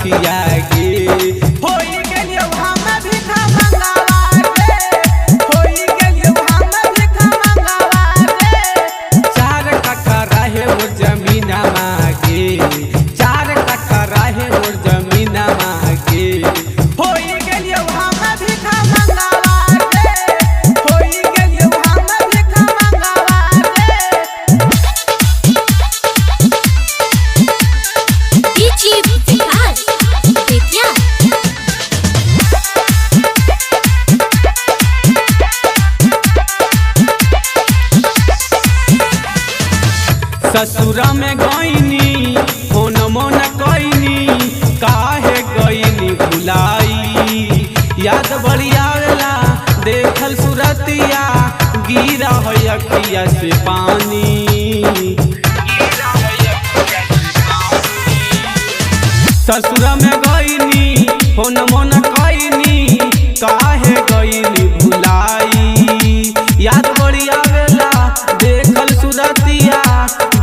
अखिया गे होई गेलियो हम भिख मंगावा गे होई गेलियो हम भिख मंगावा गे 4 कट्ठा रहे वो जमीन मागे 4 कट्ठा रहे वो जमीन मागे होई गेलियो हम भिख मंगावा गे होई गेलियो हम भिख मंगावा गे डीजे विकास बेतिया ससुरा में गईनी फोन मोन कईनी काहे गईनी भुलाई याद बड़ी आवेला देखल सुरतिया गिरा है अखिया से पानी ससुरा में गईनी फोन मोन कईनी काहे गईनी भुलाई याद बड़ी आवेला देखल सुरतिया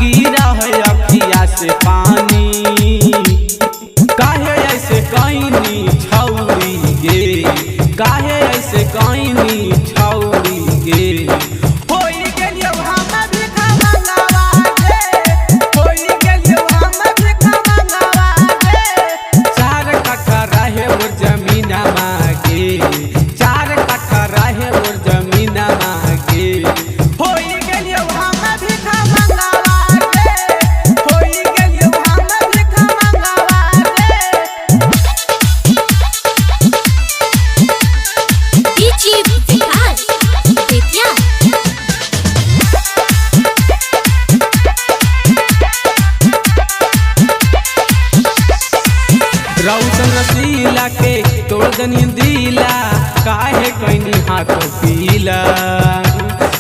गिरा है अखिया से पानी काहे ऐसे कईनी छौरी गे काहे ऐसे कईनी छौरी गे होई गेलियो हम भिख मंगावा गे होई गेलियो हम भिख मंगावा गे 4 कट्ठा रहे वो जमीन मागे 4 कट्ठा रहे वो जमीन मागे होई गेलियो हम भिख मंगावा गे होई गेलियो हम भिख मंगावा गे डीजे विकास बेतिया रौशन रसीला के तोड़ दनी दिला काहे कईनी हाथ पीला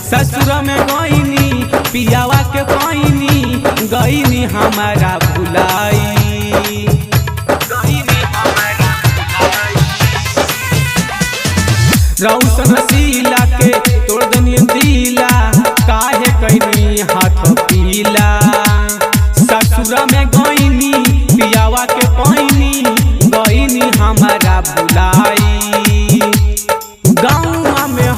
ससुर में गईनी पियावा के कईनी गईनी हमारा भुलाई रौशन रसीला के तोड़ दनी दिला काहे कईनी हाथ पीला ससुर में गईनी पियावा के पैनी गईनी हमारा भुलाई गाँव में